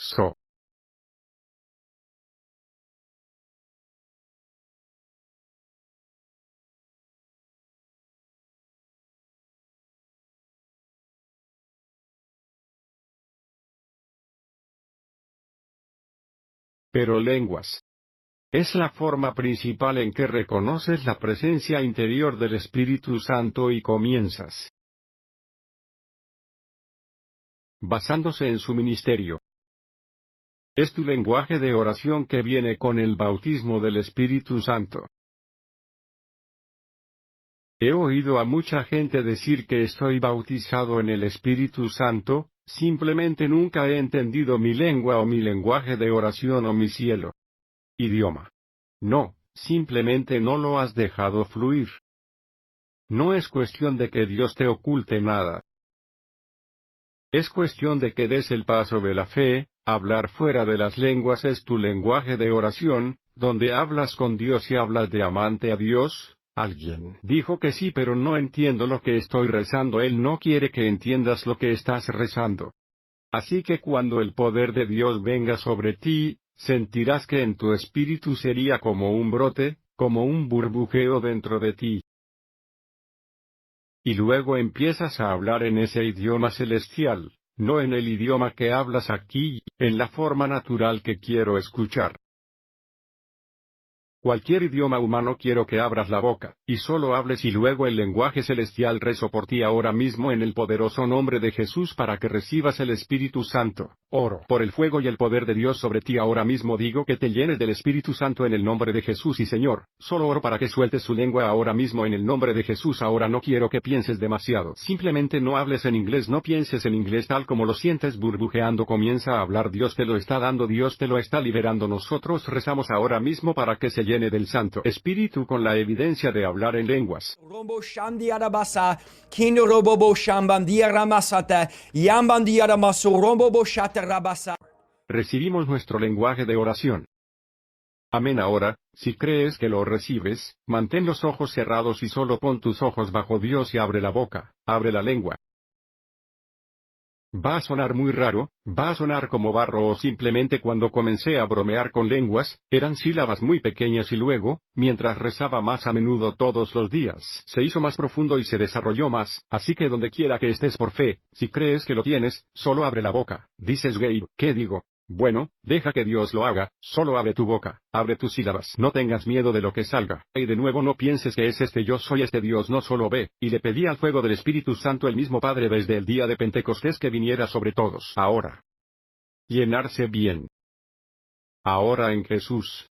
So. Pero lenguas. Es la forma principal en que reconoces la presencia interior del Espíritu Santo y comienzas, basándose en su ministerio. Es tu lenguaje de oración que viene con el bautismo del Espíritu Santo. He oído a mucha gente decir que estoy bautizado en el Espíritu Santo, simplemente nunca he entendido mi lengua o mi lenguaje de oración o mi cielo. Idioma. No, simplemente no lo has dejado fluir. No es cuestión de que Dios te oculte nada. Es cuestión de que des el paso de la fe. Hablar fuera de las lenguas es tu lenguaje de oración, donde hablas con Dios y hablas de amante a Dios. Alguien dijo que sí, pero no entiendo lo que estoy rezando. Él no quiere que entiendas lo que estás rezando. Así que cuando el poder de Dios venga sobre ti, sentirás que en tu espíritu sería como un brote, como un burbujeo dentro de ti. Y luego empiezas a hablar en ese idioma celestial, no en el idioma que hablas aquí, en la forma natural que quiero escuchar. Cualquier idioma humano quiero que abras la boca, y solo hables y luego el lenguaje celestial rezo por ti ahora mismo en el poderoso nombre de Jesús para que recibas el Espíritu Santo. Oro por el fuego y el poder de Dios sobre ti ahora mismo digo que te llenes del Espíritu Santo en el nombre de Jesús y Señor, solo oro para que sueltes su lengua ahora mismo en el nombre de Jesús ahora no quiero que pienses demasiado. Simplemente no hables en inglés, no pienses en inglés tal como lo sientes burbujeando comienza a hablar Dios te lo está dando, Dios te lo está liberando nosotros rezamos ahora mismo para que se llene del Santo Espíritu con la evidencia de hablar en lenguas. Recibimos nuestro lenguaje de oración. Amén. Ahora, si crees que lo recibes, mantén los ojos cerrados y solo pon tus ojos bajo Dios y abre la boca, abre la lengua. Va a sonar muy raro, va a sonar como barro o simplemente cuando comencé a bromear con lenguas, eran sílabas muy pequeñas y luego, mientras rezaba más a menudo todos los días, se hizo más profundo y se desarrolló más, así que donde quiera que estés por fe, si crees que lo tienes, solo abre la boca. Dices Gabe, ¿qué digo? Bueno, deja que Dios lo haga, solo abre tu boca, abre tus sílabas, no tengas miedo de lo que salga, y de nuevo no pienses que es yo soy este Dios no solo ve, y le pedí al fuego del Espíritu Santo el mismo Padre desde el día de Pentecostés que viniera sobre todos. Ahora. Llenarse bien. Ahora en Jesús.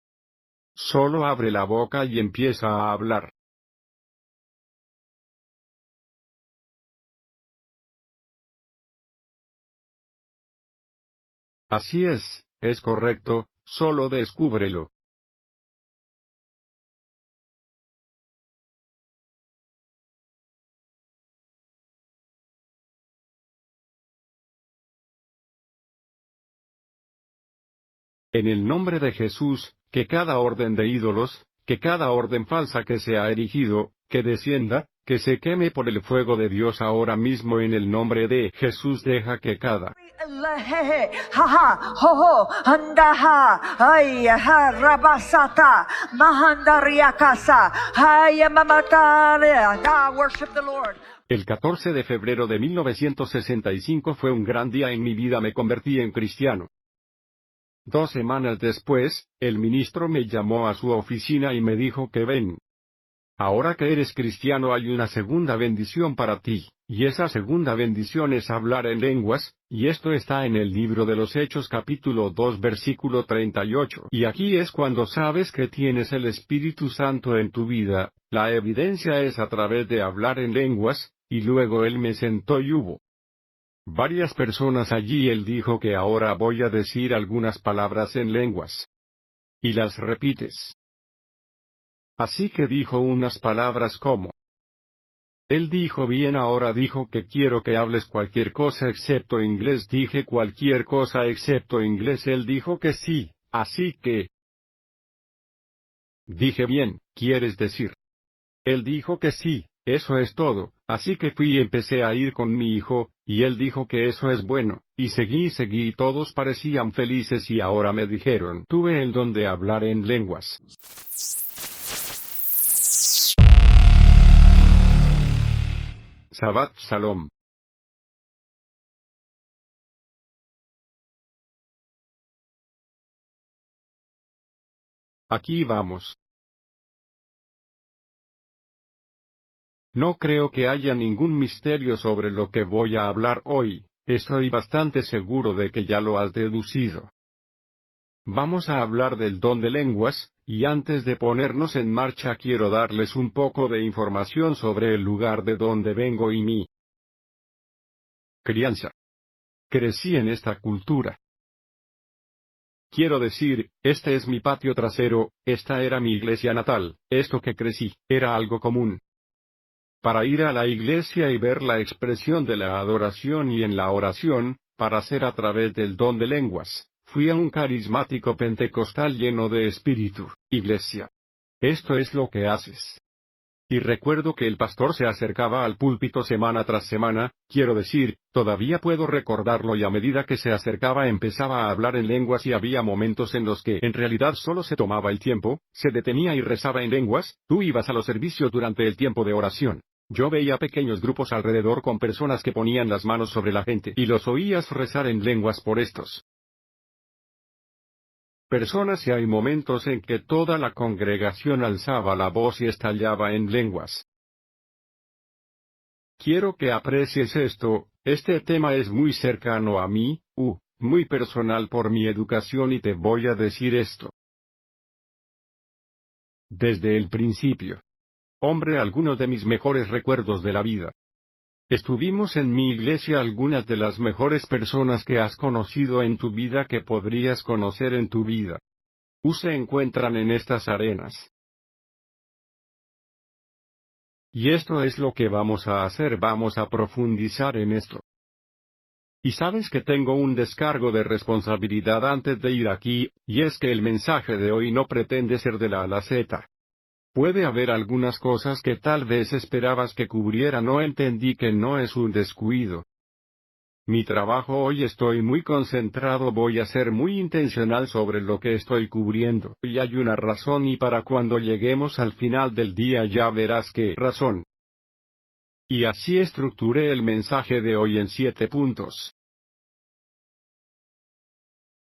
Solo abre la boca y empieza a hablar. Así es correcto, solo descúbrelo. En el nombre de Jesús, que cada orden de ídolos, que cada orden falsa que se ha erigido, que descienda, que se queme por el fuego de Dios ahora mismo en el nombre de Jesús deja que cada El 14 de febrero de 1965 fue un gran día en mi vida, me convertí en cristiano. 2 semanas después, el ministro me llamó a su oficina y me dijo que ven. Ahora que eres cristiano hay una segunda bendición para ti, y esa segunda bendición es hablar en lenguas, y esto está en el libro de los Hechos capítulo 2 versículo 38. Y aquí es cuando sabes que tienes el Espíritu Santo en tu vida, la evidencia es a través de hablar en lenguas, y luego él me sentó y hubo varias personas allí. Él dijo que ahora voy a decir algunas palabras en lenguas. Y las repites. Así que dijo unas palabras como. Él dijo bien, ahora dijo que quiero que hables cualquier cosa excepto inglés. Dije cualquier cosa excepto inglés. Él dijo que sí, así que. Dije bien, ¿quieres decir? Él dijo que sí, eso es todo, así que fui y empecé a ir con mi hijo, Y él dijo que eso es bueno, y seguí y todos parecían felices y ahora me dijeron, tuve el don de hablar en lenguas. Shabbat Shalom. Aquí vamos. No creo que haya ningún misterio sobre lo que voy a hablar hoy, estoy bastante seguro de que ya lo has deducido. Vamos a hablar del don de lenguas, y antes de ponernos en marcha quiero darles un poco de información sobre el lugar de donde vengo y mi crianza. Crecí en esta cultura. Quiero decir, este es mi patio trasero, esta era mi iglesia natal, esto que crecí, era algo común. Para ir a la iglesia y ver la expresión de la adoración y en la oración, para ser a través del don de lenguas, fui a un carismático pentecostal lleno de espíritu, iglesia. Esto es lo que haces. Y recuerdo que el pastor se acercaba al púlpito semana tras semana, quiero decir, todavía puedo recordarlo y a medida que se acercaba empezaba a hablar en lenguas y había momentos en los que en realidad solo se tomaba el tiempo, se detenía y rezaba en lenguas, tú ibas a los servicios durante el tiempo de oración. Yo veía pequeños grupos alrededor con personas que ponían las manos sobre la gente y los oías rezar en lenguas por estos personas y hay momentos en que toda la congregación alzaba la voz y estallaba en lenguas. Quiero que aprecies esto, este tema es muy cercano a mí, muy personal por mi educación y te voy a decir esto. Desde el principio. Hombre, algunos de mis mejores recuerdos de la vida. Estuvimos en mi iglesia algunas de las mejores personas que has conocido en tu vida que podrías conocer en tu vida. Se encuentran en estas arenas. Y esto es lo que vamos a hacer, vamos a profundizar en esto. Y sabes que tengo un descargo de responsabilidad antes de ir aquí, y es que el mensaje de hoy no pretende ser de la A a la Z. Puede haber algunas cosas que tal vez esperabas que cubriera, no entendí que no es un descuido. Mi trabajo hoy estoy muy concentrado, voy a ser muy intencional sobre lo que estoy cubriendo, y hay una razón y para cuando lleguemos al final del día ya verás qué razón. Y así estructuré el mensaje de hoy en 7 puntos.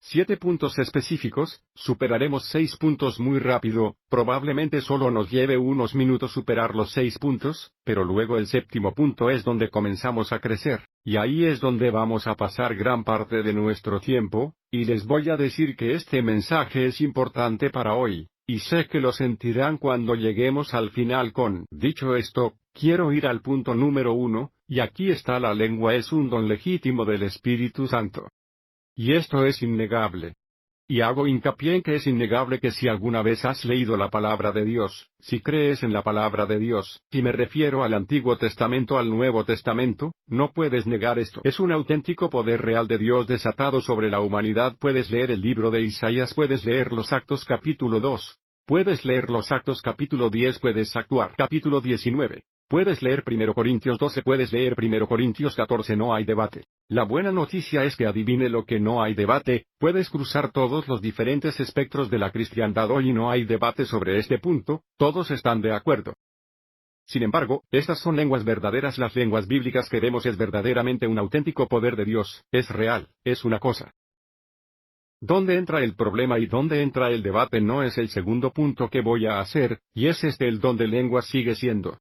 7 puntos específicos, superaremos 6 puntos muy rápido, probablemente solo nos lleve unos minutos superar los 6 puntos, pero luego el 7º punto es donde comenzamos a crecer, y ahí es donde vamos a pasar gran parte de nuestro tiempo, y les voy a decir que este mensaje es importante para hoy, y sé que lo sentirán cuando lleguemos al final con, dicho esto, quiero ir al punto número 1, y aquí está: la lengua es un don legítimo del Espíritu Santo. Y esto es innegable. Y hago hincapié en que es innegable que si alguna vez has leído la palabra de Dios, si crees en la palabra de Dios, y me refiero al Antiguo Testamento, al Nuevo Testamento, no puedes negar esto. Es un auténtico poder real de Dios desatado sobre la humanidad. Puedes leer el libro de Isaías, puedes leer los Actos capítulo 2. Puedes leer los Actos capítulo 10, puedes actuar capítulo 19. Puedes leer 1 Corintios 12, puedes leer 1 Corintios 14, no hay debate. La buena noticia es que adivine lo que no hay debate, puedes cruzar todos los diferentes espectros de la cristiandad hoy y no hay debate sobre este punto, todos están de acuerdo. Sin embargo, estas son lenguas verdaderas, las lenguas bíblicas que vemos es verdaderamente un auténtico poder de Dios, es real, es una cosa. ¿Dónde entra el problema y dónde entra el debate? No es el segundo punto que voy a hacer, y es el don de lenguas sigue siendo.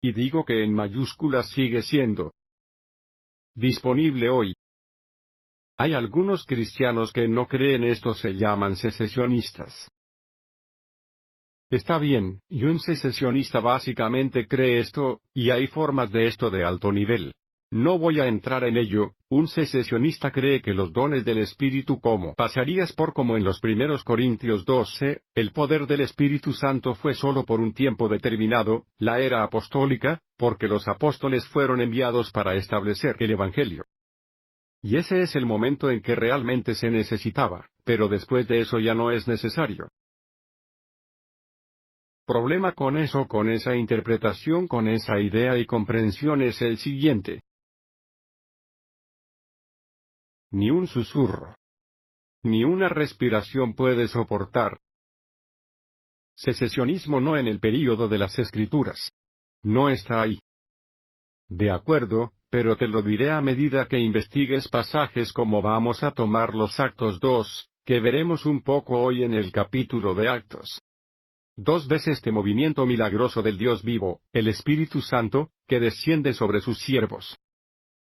Y digo que en mayúsculas sigue siendo disponible hoy. Hay algunos cristianos que no creen esto, se llaman secesionistas. Está bien, y un secesionista básicamente cree esto, y hay formas de esto de alto nivel. No voy a entrar en ello. Un secesionista cree que los dones del Espíritu, como pasarías por como en los 1 Corintios 12, el poder del Espíritu Santo fue solo por un tiempo determinado, la era apostólica, porque los apóstoles fueron enviados para establecer el Evangelio. Y ese es el momento en que realmente se necesitaba, pero después de eso ya no es necesario. problema con eso, con esa interpretación, con esa idea y comprensión es el siguiente. Ni un susurro, ni una respiración puede soportar. Secesionismo no en el período de las Escrituras. No está ahí. De acuerdo, pero te lo diré a medida que investigues pasajes como vamos a tomar los Actos 2, que veremos un poco hoy en el capítulo de Actos. 2 veces este movimiento milagroso del Dios vivo, el Espíritu Santo, que desciende sobre sus siervos.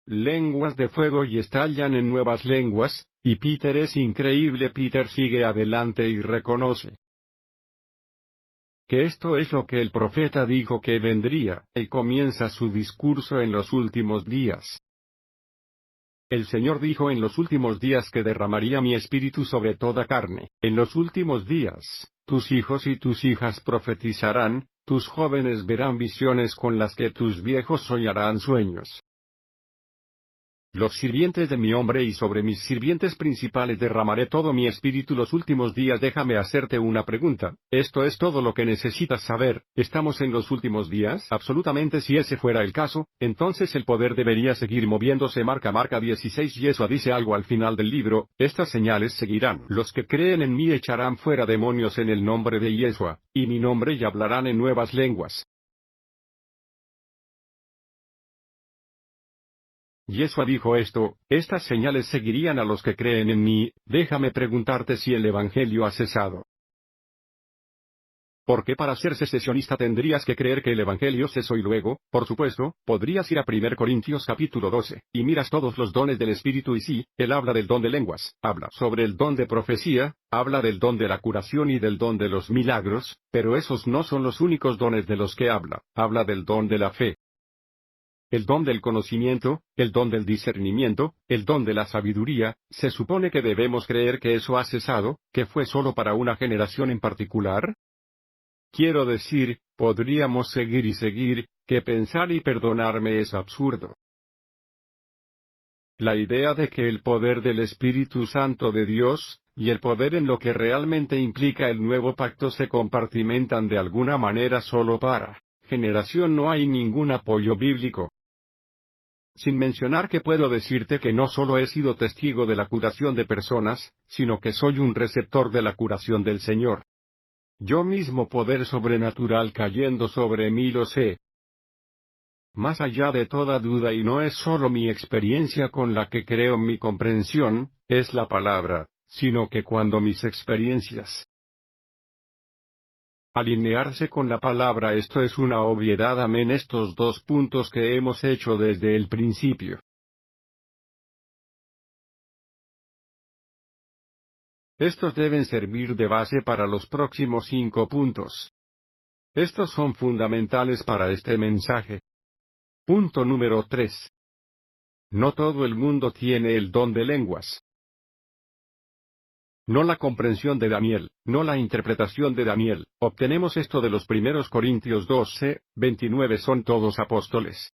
Lenguas de fuego y estallan en nuevas lenguas, y Peter es increíble. Peter sigue adelante y reconoce que esto es lo que el profeta dijo que vendría, y comienza su discurso en los últimos días. El Señor dijo en los últimos días que derramaría mi espíritu sobre toda carne. En los últimos días, tus hijos y tus hijas profetizarán, tus jóvenes verán visiones con las que tus viejos soñarán sueños. Los sirvientes de mi hombre y sobre mis sirvientes principales derramaré todo mi espíritu los últimos días. Déjame hacerte una pregunta, ¿esto es todo lo que necesitas saber? ¿Estamos en los últimos días? Absolutamente. Si ese fuera el caso, entonces el poder debería seguir moviéndose. Marca 16. Yeshua dice algo al final del libro, estas señales seguirán. Los que creen en mí echarán fuera demonios en el nombre de Yeshua, y mi nombre y hablarán en nuevas lenguas. Yeshua dijo esto, estas señales seguirían a los que creen en mí. Déjame preguntarte si el Evangelio ha cesado. Porque para ser secesionista tendrías que creer que el Evangelio cesó y luego, por supuesto, podrías ir a 1 Corintios capítulo 12, y miras todos los dones del Espíritu y sí, él habla del don de lenguas, habla sobre el don de profecía, habla del don de la curación y del don de los milagros, pero esos no son los únicos dones de los que habla del don de la fe. El don del conocimiento, el don del discernimiento, el don de la sabiduría, se supone que debemos creer que eso ha cesado, que fue solo para una generación en particular. Quiero decir, podríamos seguir y seguir, que pensar y perdonarme es absurdo. La idea de que el poder del Espíritu Santo de Dios, y el poder en lo que realmente implica el nuevo pacto se compartimentan de alguna manera solo para generación. No hay ningún apoyo bíblico. Sin mencionar que puedo decirte que no solo he sido testigo de la curación de personas, sino que soy un receptor de la curación del Señor. Yo mismo poder sobrenatural cayendo sobre mí lo sé. Más allá de toda duda, y no es solo mi experiencia con la que creo mi comprensión, es la palabra, sino que cuando mis experiencias alinearse con la palabra, esto es una obviedad. Amén. Estos 2 puntos que hemos hecho desde el principio. Estos deben servir de base para los próximos 5 puntos. Estos son fundamentales para este mensaje. Punto número 3. No todo el mundo tiene el don de lenguas. No la comprensión de Daniel, no la interpretación de Daniel. Obtenemos esto de los 1 Corintios 12:29. Son todos apóstoles.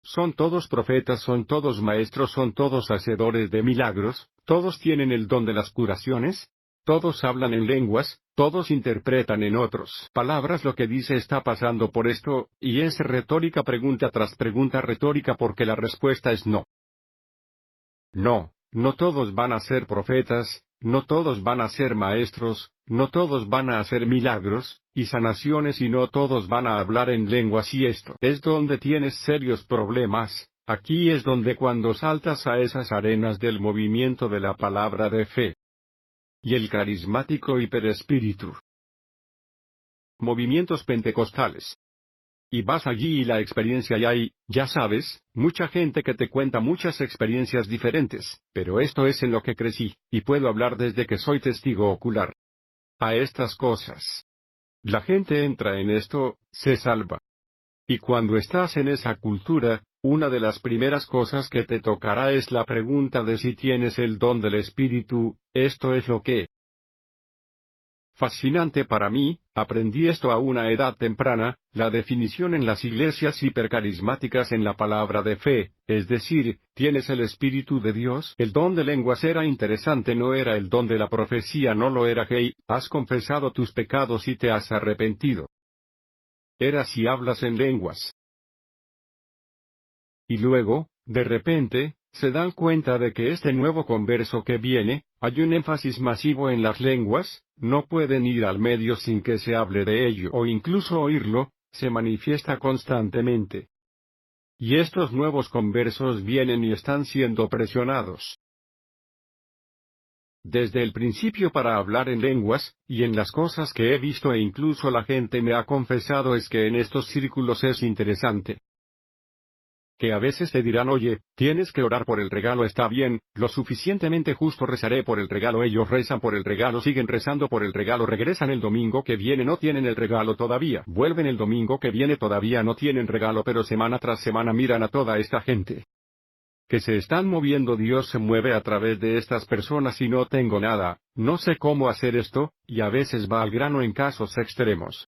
Son todos profetas, son todos maestros, son todos hacedores de milagros, todos tienen el don de las curaciones, todos hablan en lenguas, todos interpretan en otras palabras lo que dice. Está pasando por esto, y es retórica, pregunta tras pregunta retórica, porque la respuesta es no. No, no todos van a ser profetas, no todos van a ser maestros, no todos van a hacer milagros y sanaciones, y no todos van a hablar en lenguas. Y esto es donde tienes serios problemas. Aquí es donde cuando saltas a esas arenas del movimiento de la palabra de fe y el carismático hiperespíritu, movimientos pentecostales, y vas allí y la experiencia, y hay, ya sabes, mucha gente que te cuenta muchas experiencias diferentes, pero esto es en lo que crecí, y puedo hablar desde que soy testigo ocular a estas cosas. La gente entra en esto, se salva. Y cuando estás en esa cultura, una de las primeras cosas que te tocará es la pregunta de si tienes el don del Espíritu. Esto es lo que fascinante para mí, aprendí esto a una edad temprana, la definición en las iglesias hipercarismáticas en la palabra de fe, es decir, tienes el Espíritu de Dios. El don de lenguas era interesante, no era el don de la profecía, no lo era. Hey, has confesado tus pecados y te has arrepentido. era si hablas en lenguas. Y luego, de repente, se dan cuenta de que este nuevo converso que viene, hay un énfasis masivo en las lenguas, no pueden ir al medio sin que se hable de ello o incluso oírlo, se manifiesta constantemente. Y estos nuevos conversos vienen y están siendo presionados desde el principio para hablar en lenguas, y en las cosas que he visto e incluso la gente me ha confesado es que en estos círculos es interesante. Que a veces te dirán, oye, tienes que orar por el regalo, está bien, lo suficientemente justo rezaré por el regalo, ellos rezan por el regalo, siguen rezando por el regalo, regresan el domingo que viene, no tienen el regalo todavía, vuelven el domingo que viene, todavía no tienen regalo, pero semana tras semana miran a toda esta gente que se están moviendo. Dios se mueve a través de estas personas y no tengo nada, no sé cómo hacer esto, y a veces va al grano en casos extremos.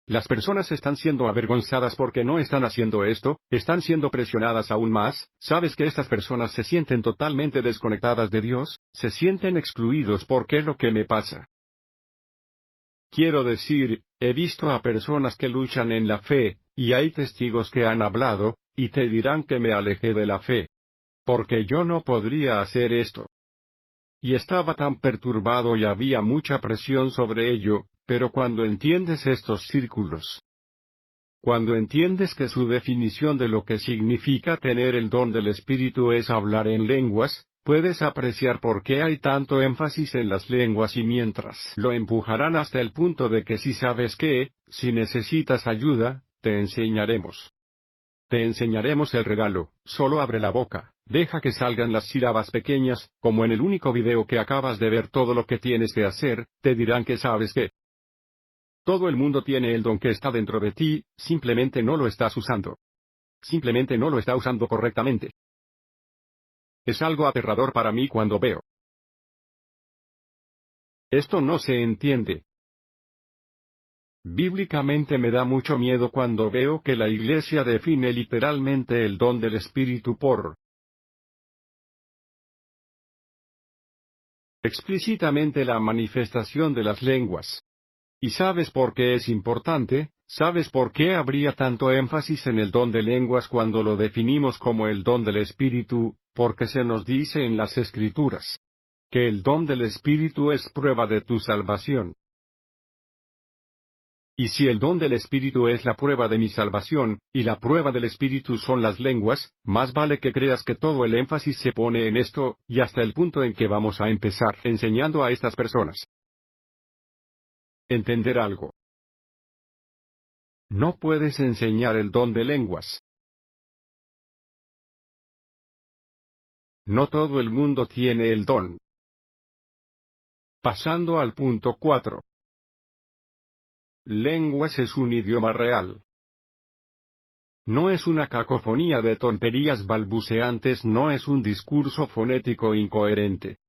Las personas están siendo avergonzadas porque no están haciendo esto, están siendo presionadas aún más. ¿Sabes que estas personas se sienten totalmente desconectadas de Dios? Se sienten excluidos. ¿Por qué lo que me pasa? Quiero decir, he visto a personas que luchan en la fe, y hay testigos que han hablado, y te dirán que me alejé de la fe. Porque yo no podría hacer esto. Y estaba tan perturbado y había mucha presión sobre ello, pero cuando entiendes estos círculos, cuando entiendes que su definición de lo que significa tener el don del Espíritu es hablar en lenguas, puedes apreciar por qué hay tanto énfasis en las lenguas y mientras lo empujarán hasta el punto de que si sabes que, si necesitas ayuda, te enseñaremos. Te enseñaremos el regalo, solo abre la boca, deja que salgan las sílabas pequeñas, como en el único video que acabas de ver. Todo lo que tienes que hacer, te dirán que sabes que todo el mundo tiene el don que está dentro de ti, simplemente no lo estás usando. Simplemente no lo está usando correctamente. Es algo aterrador para mí cuando veo. Esto no se entiende. Bíblicamente me da mucho miedo cuando veo que la Iglesia define literalmente el don del Espíritu por explícitamente la manifestación de las lenguas. ¿Y sabes por qué es importante? ¿Sabes por qué habría tanto énfasis en el don de lenguas cuando lo definimos como el don del Espíritu? Porque se nos dice en las Escrituras que el don del Espíritu es prueba de tu salvación. Y si el don del Espíritu es la prueba de mi salvación, y la prueba del Espíritu son las lenguas, más vale que creas que todo el énfasis se pone en esto, y hasta el punto en que vamos a empezar enseñando a estas personas. Entender algo. No puedes enseñar el don de lenguas. No todo el mundo tiene el don. Pasando al punto 4. Lenguas es un idioma real. No es una cacofonía de tonterías balbuceantes, no es un discurso fonético incoherente.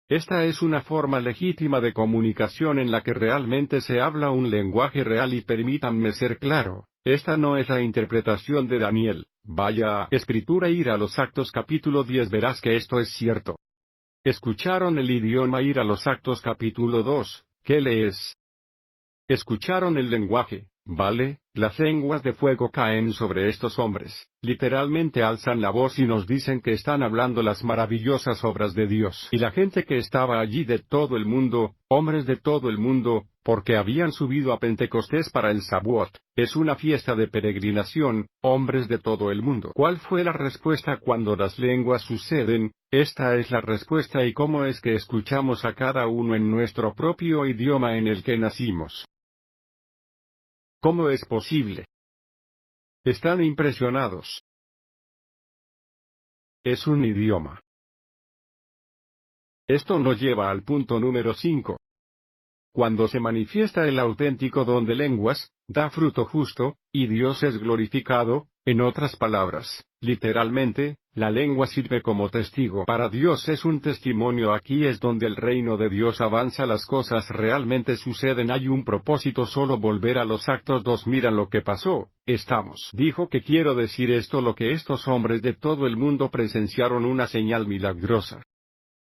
Esta es una forma legítima de comunicación en la que realmente se habla un lenguaje real y permítanme ser claro, esta no es la interpretación de Daniel. Vaya a Escritura, ir a los Actos capítulo 10, verás que esto es cierto. Escucharon el idioma, ir a los Actos capítulo 2, ¿qué lees? Escucharon el lenguaje, ¿vale? Las lenguas de fuego caen sobre estos hombres, literalmente alzan la voz y nos dicen que están hablando las maravillosas obras de Dios. Y la gente que estaba allí de todo el mundo, hombres de todo el mundo, porque habían subido a Pentecostés para el Shavuot, es una fiesta de peregrinación, hombres de todo el mundo. ¿Cuál fue la respuesta cuando las lenguas suceden? Esta es la respuesta. ¿Y cómo es que escuchamos a cada uno en nuestro propio idioma en el que nacimos? ¿Cómo es posible? Están impresionados. Es un idioma. Esto nos lleva al punto número 5. Cuando se manifiesta el auténtico don de lenguas, da fruto justo, y Dios es glorificado. En otras palabras, literalmente, la lengua sirve como testigo. Para Dios es un testimonio. Aquí es donde el reino de Dios avanza, las cosas realmente suceden. Hay un propósito. Solo volver a los Actos 2. Mira lo que pasó. Dijo que quiero decir esto, lo que estos hombres de todo el mundo presenciaron, una señal milagrosa.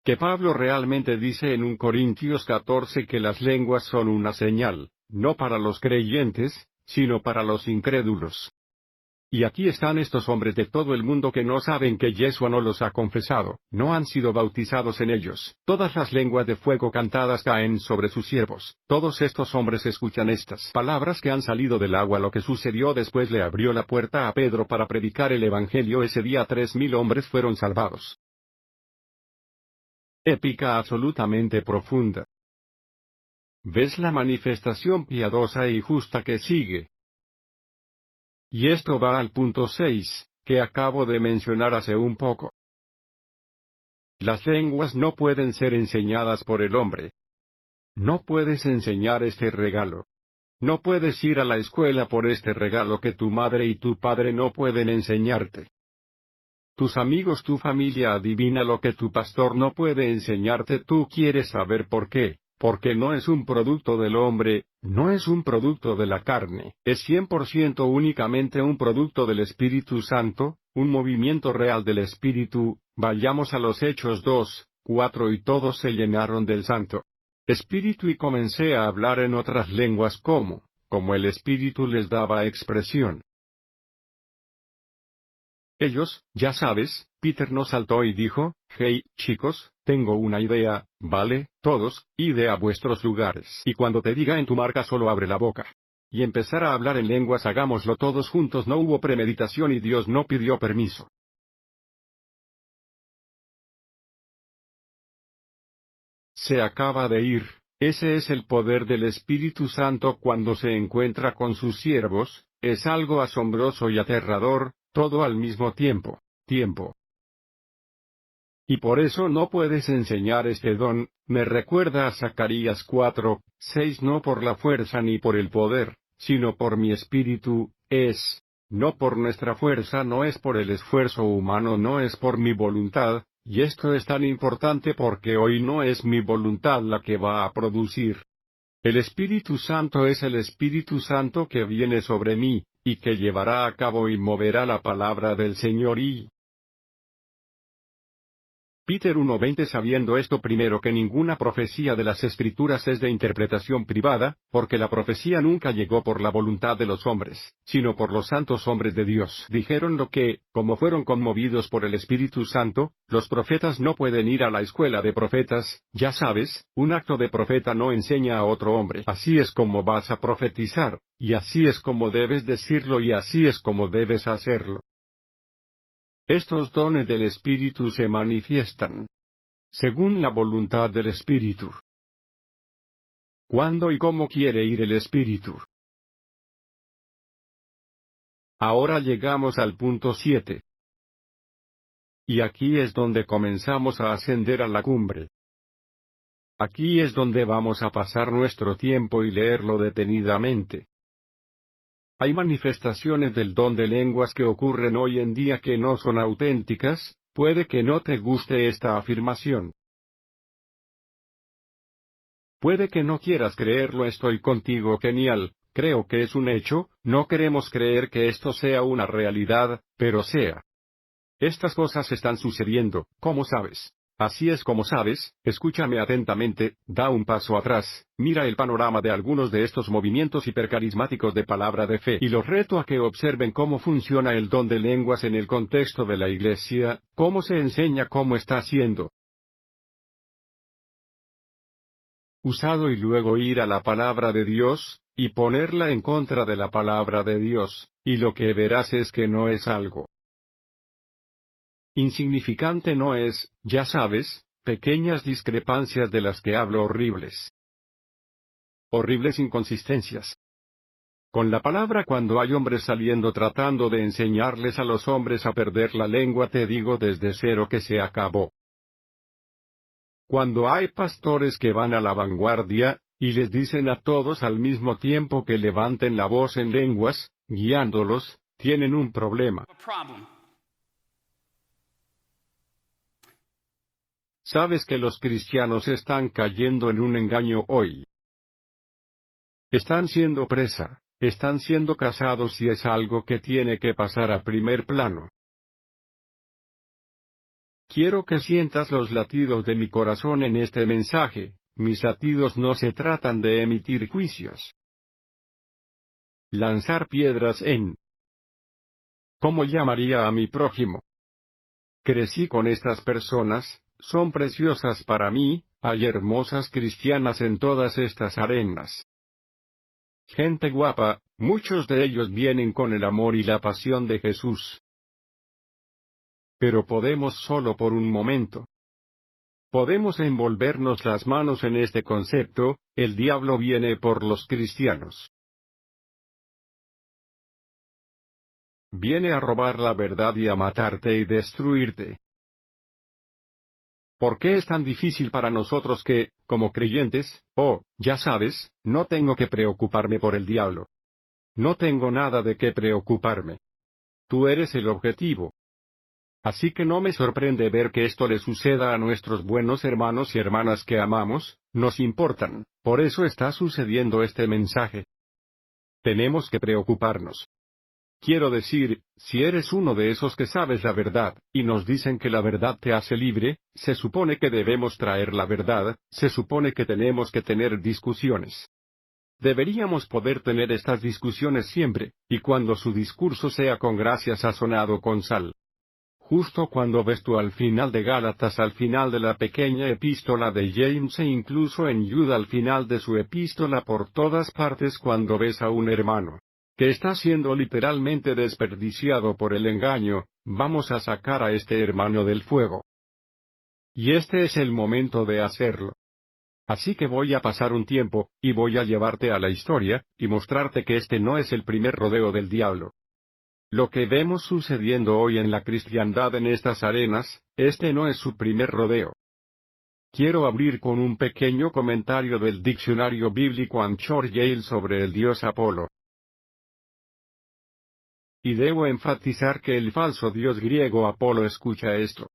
Que Pablo realmente dice en 1 Corintios 14 que las lenguas son una señal. no para los creyentes, sino para los incrédulos. Y aquí están estos hombres de todo el mundo que no saben que Yeshua no los ha confesado, no han sido bautizados en ellos. Todas las lenguas de fuego cantadas caen sobre sus siervos. Todos estos hombres escuchan estas palabras que han salido del agua. Lo que sucedió después le abrió la puerta a Pedro para predicar el evangelio. Ese día 3,000 hombres fueron salvados. Épica absolutamente profunda. ¿Ves la manifestación piadosa y justa que sigue? Y esto va al punto 6, que acabo de mencionar hace un poco. Las lenguas no pueden ser enseñadas por el hombre. No puedes enseñar este regalo. No puedes ir a la escuela por este regalo que tu madre y tu padre no pueden enseñarte. Tus amigos, tu familia adivina lo que tu pastor no puede enseñarte. Tú quieres saber por qué. Porque no es un producto del hombre, no es un producto de la carne, es 100% únicamente un producto del Espíritu Santo, un movimiento real del Espíritu. Vayamos a los Hechos 2:4 y todos se llenaron del Santo Espíritu y comencé a hablar en otras lenguas como el Espíritu les daba expresión. Ellos, ya sabes, Peter no saltó y dijo, hey, chicos, tengo una idea, ¿vale? Todos, id a vuestros lugares. Y cuando te diga en tu marca solo abre la boca. Y empezar a hablar en lenguas, hagámoslo todos juntos. No hubo premeditación y Dios no pidió permiso. Se acaba de ir. Ese es el poder del Espíritu Santo cuando se encuentra con sus siervos, es algo asombroso y aterrador, todo al mismo tiempo. Y por eso no puedes enseñar este don. Me recuerda a Zacarías 4:6. No por la fuerza ni por el poder, sino por mi espíritu, no por nuestra fuerza, no es por el esfuerzo humano, no es por mi voluntad, y esto es tan importante porque hoy no es mi voluntad la que va a producir. El Espíritu Santo es el Espíritu Santo que viene sobre mí, y que llevará a cabo y moverá la palabra del Señor y... Peter 1:20. Sabiendo esto primero que ninguna profecía de las Escrituras es de interpretación privada, porque la profecía nunca llegó por la voluntad de los hombres, sino por los santos hombres de Dios. Dijeron lo que, como fueron conmovidos por el Espíritu Santo, los profetas no pueden ir a la escuela de profetas. Ya sabes, un acto de profeta no enseña a otro hombre. Así es como vas a profetizar, y así es como debes decirlo y así es como debes hacerlo. Estos dones del Espíritu se manifiestan según la voluntad del Espíritu. ¿Cuándo y cómo quiere ir el Espíritu? Ahora llegamos al punto 7. Y aquí es donde comenzamos a ascender a la cumbre. Aquí es donde vamos a pasar nuestro tiempo y leerlo detenidamente. Hay manifestaciones del don de lenguas que ocurren hoy en día que no son auténticas. Puede que no te guste esta afirmación. Puede que no quieras creerlo. Estoy contigo. Genial, creo que es un hecho. No queremos creer que esto sea una realidad, pero sea. Estas cosas están sucediendo, ¿cómo sabes? Así es como sabes. Escúchame atentamente, da un paso atrás, mira el panorama de algunos de estos movimientos hipercarismáticos de palabra de fe y los reto a que observen cómo funciona el don de lenguas en el contexto de la iglesia, cómo se enseña, cómo está siendo usado y luego ir a la palabra de Dios, y ponerla en contra de la palabra de Dios, y lo que verás es que no es algo insignificante, no es, ya sabes, pequeñas discrepancias de las que hablo, horribles inconsistencias con la palabra. Cuando hay hombres saliendo tratando de enseñarles a los hombres a perder la lengua, te digo desde cero que se acabó. Cuando hay pastores que van a la vanguardia, y les dicen a todos al mismo tiempo que levanten la voz en lenguas, guiándolos, tienen un problema. Sabes que los cristianos están cayendo en un engaño hoy. Están siendo presa, están siendo casados y es algo que tiene que pasar a primer plano. Quiero que sientas los latidos de mi corazón en este mensaje. Mis latidos no se tratan de emitir juicios. lanzar piedras en... ¿Cómo llamaría a mi prójimo? Crecí con estas personas, son preciosas para mí, hay hermosas cristianas en todas estas arenas. Gente guapa, muchos de ellos vienen con el amor y la pasión de Jesús. Pero podemos solo por un momento. Podemos envolvernos las manos en este concepto, el diablo viene por los cristianos. Viene a robar la verdad y a matarte y destruirte. ¿Por qué es tan difícil para nosotros que, como creyentes, ya sabes, no tengo que preocuparme por el diablo? No tengo nada de qué preocuparme. Tú eres el objetivo. Así que no me sorprende ver que esto le suceda a nuestros buenos hermanos y hermanas que amamos, nos importan, por eso está sucediendo este mensaje. Tenemos que preocuparnos. Quiero decir, si eres uno de esos que sabes la verdad, y nos dicen que la verdad te hace libre, se supone que debemos traer la verdad, se supone que tenemos que tener discusiones. Deberíamos poder tener estas discusiones siempre, y cuando su discurso sea con gracia sazonado con sal. Justo cuando ves tú al final de Gálatas, al final de la pequeña epístola de James e incluso en Jude al final de su epístola, por todas partes cuando ves a un hermano que está siendo literalmente desperdiciado por el engaño, vamos a sacar a este hermano del fuego. Y este es el momento de hacerlo. Así que voy a pasar un tiempo, y voy a llevarte a la historia, y mostrarte que este no es el primer rodeo del diablo. Lo que vemos sucediendo hoy en la cristiandad en estas arenas, este no es su primer rodeo. Quiero abrir con un pequeño comentario del diccionario bíblico Anchor Yale sobre el dios Apolo. Y debo enfatizar que el falso dios griego Apolo escucha esto.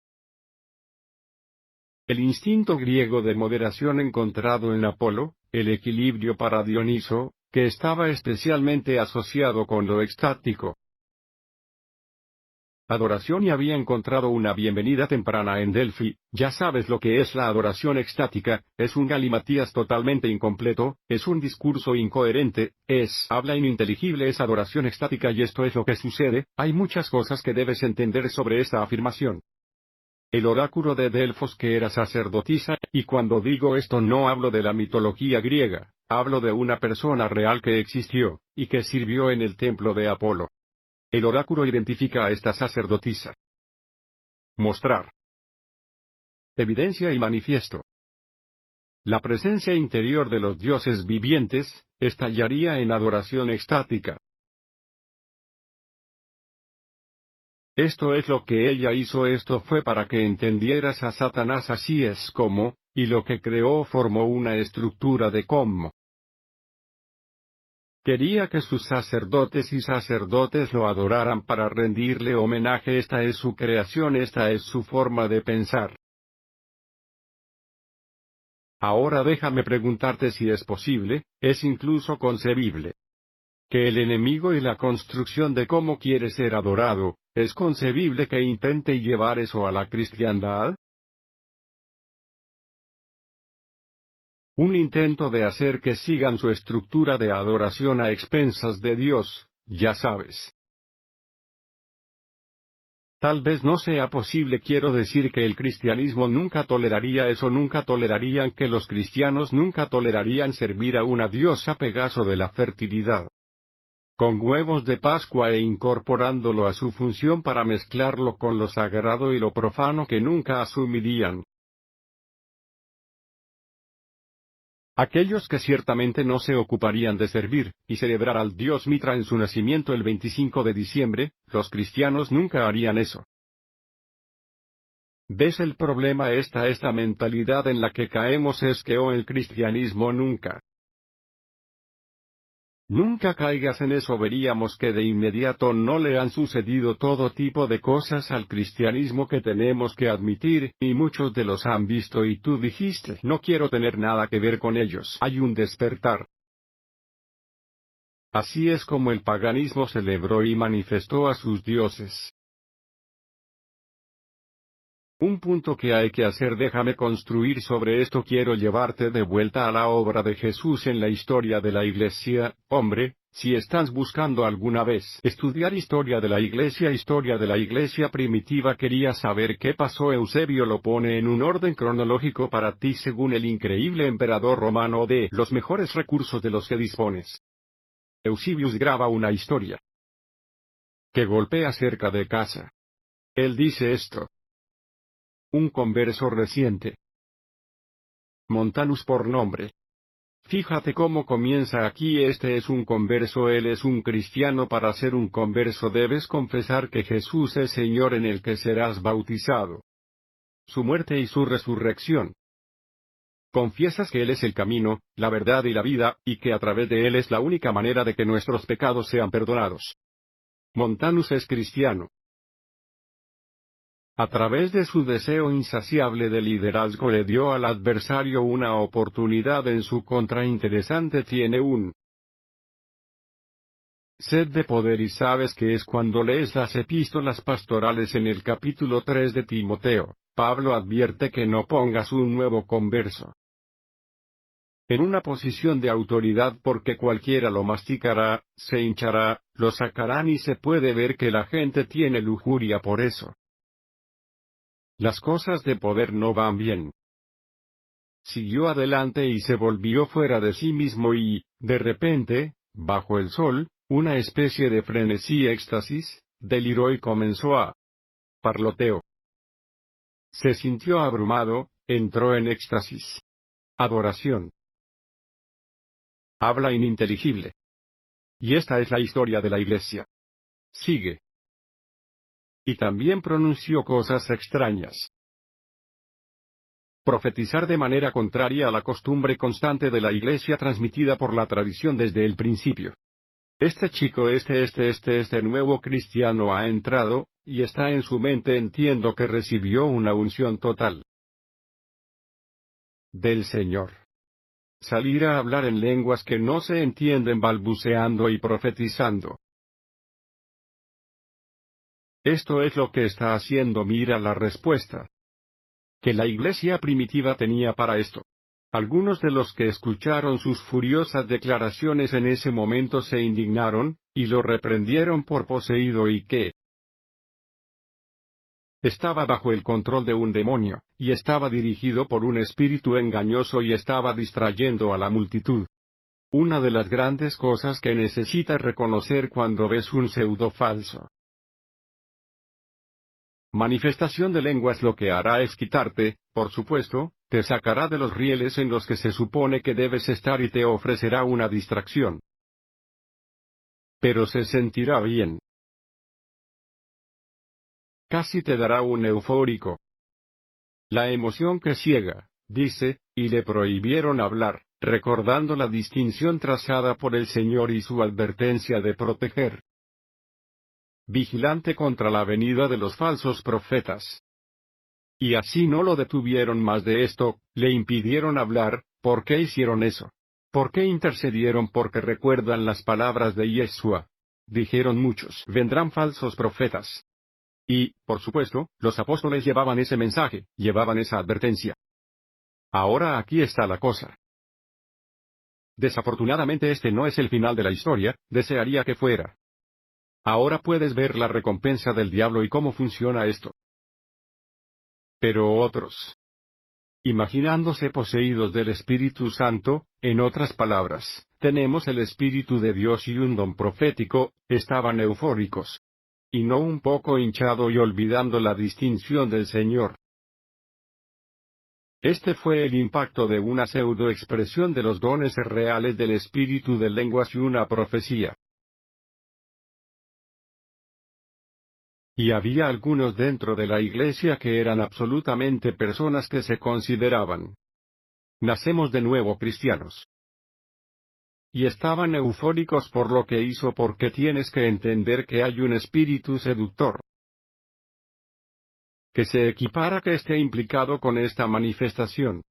El instinto griego de moderación encontrado en Apolo, el equilibrio para Dioniso, que estaba especialmente asociado con lo extático. Adoración y había encontrado una bienvenida temprana en Delfi. Ya sabes lo que es la adoración extática, es un galimatías totalmente incompleto, es un discurso incoherente, es habla ininteligible, es adoración extática y esto es lo que sucede. Hay muchas cosas que debes entender sobre esta afirmación. El oráculo de Delfos que era sacerdotisa, y cuando digo esto no hablo de la mitología griega, hablo de una persona real que existió, y que sirvió en el templo de Apolo. El oráculo identifica a esta sacerdotisa. Mostrar. Evidencia y manifiesto. La presencia interior de los dioses vivientes, estallaría en adoración extática. Esto es lo que ella hizo, esto fue para que entendieras a Satanás, así es como, y lo que creó formó una estructura de cómo. Quería que sus sacerdotes y sacerdotes lo adoraran para rendirle homenaje, esta es su creación, esta es su forma de pensar. Ahora déjame preguntarte si es posible, es incluso concebible, que el enemigo y la construcción de cómo quiere ser adorado, ¿es concebible que intente llevar eso a la cristiandad? Un intento de hacer que sigan su estructura de adoración a expensas de Dios, ya sabes. Tal vez no sea posible, quiero decir que el cristianismo nunca toleraría eso, nunca tolerarían que los cristianos nunca tolerarían servir a una diosa Pegaso de la fertilidad. Con huevos de Pascua e incorporándolo a su función para mezclarlo con lo sagrado y lo profano que nunca asumirían. Aquellos que ciertamente no se ocuparían de servir y celebrar al dios Mitra en su nacimiento el 25 de diciembre, los cristianos nunca harían eso. ¿Ves el problema? Esta mentalidad en la que caemos es que el cristianismo Nunca caigas en eso, veríamos que de inmediato no le han sucedido todo tipo de cosas al cristianismo que tenemos que admitir, y muchos de los han visto y tú dijiste, no quiero tener nada que ver con ellos. Hay un despertar. Así es como el paganismo celebró y manifestó a sus dioses. Un punto que hay que hacer. Déjame construir sobre esto. Quiero llevarte de vuelta a la obra de Jesús en la historia de la Iglesia. Hombre, si estás buscando alguna vez estudiar historia de la Iglesia primitiva, querías saber qué pasó. Eusebio lo pone en un orden cronológico para ti según el increíble emperador romano de los mejores recursos de los que dispones. Eusebius graba una historia que golpea cerca de casa. Él dice esto. Un converso reciente. Montanus por nombre. Fíjate cómo comienza aquí. Este es un converso. Él es un cristiano. Para ser un converso debes confesar que Jesús es Señor, en el que serás bautizado. Su muerte y su resurrección. Confiesas que Él es el camino, la verdad y la vida, y que a través de Él es la única manera de que nuestros pecados sean perdonados. Montanus es cristiano. A través de su deseo insaciable de liderazgo le dio al adversario una oportunidad en su contra interesante. Tiene un sed de poder, y sabes que es cuando lees las epístolas pastorales. En el capítulo 3 de Timoteo, Pablo advierte que no pongas un nuevo converso en una posición de autoridad, porque cualquiera lo masticará, se hinchará, lo sacarán, y se puede ver que la gente tiene lujuria por eso. Las cosas de poder no van bien. Siguió adelante y se volvió fuera de sí mismo y, de repente, bajo el sol, una especie de frenesí, éxtasis, deliró y comenzó a parloteo. Se sintió abrumado, entró en éxtasis. Adoración. Habla ininteligible. Y esta es la historia de la Iglesia. Sigue. Y también pronunció cosas extrañas. Profetizar de manera contraria a la costumbre constante de la Iglesia transmitida por la tradición desde el principio. Este chico, este nuevo cristiano ha entrado, y está en su mente. Entiendo que recibió una unción total del Señor. Salir a hablar en lenguas que no se entienden, balbuceando y profetizando. Esto es lo que está haciendo. Mira la respuesta que la Iglesia primitiva tenía para esto. Algunos de los que escucharon sus furiosas declaraciones en ese momento se indignaron, y lo reprendieron por poseído y que estaba bajo el control de un demonio, y estaba dirigido por un espíritu engañoso y estaba distrayendo a la multitud. Una de las grandes cosas que necesitas reconocer cuando ves un pseudo falso manifestación de lenguas, lo que hará es quitarte, por supuesto, te sacará de los rieles en los que se supone que debes estar y te ofrecerá una distracción. Pero se sentirá bien. Casi te dará un eufórico. La emoción que ciega, dice, y le prohibieron hablar, recordando la distinción trazada por el Señor y su advertencia de proteger vigilante contra la venida de los falsos profetas. Y así no lo detuvieron más de esto, le impidieron hablar. ¿Por qué hicieron eso? ¿Por qué intercedieron? Porque recuerdan las palabras de Yeshua. Dijeron muchos: vendrán falsos profetas. Y, por supuesto, los apóstoles llevaban ese mensaje, llevaban esa advertencia. Ahora aquí está la cosa. Desafortunadamente este no es el final de la historia, desearía que fuera. Ahora puedes ver la recompensa del diablo y cómo funciona esto. Pero otros, imaginándose poseídos del Espíritu Santo, en otras palabras, tenemos el Espíritu de Dios y un don profético, estaban eufóricos. Y no un poco hinchado y olvidando la distinción del Señor. Este fue el impacto de una pseudoexpresión de los dones reales del Espíritu de lenguas y una profecía. Y había algunos dentro de la Iglesia que eran absolutamente personas que se consideraban nacemos de nuevo cristianos. Y estaban eufóricos por lo que hizo, porque tienes que entender que hay un espíritu seductor que se equipara, que esté implicado con esta manifestación.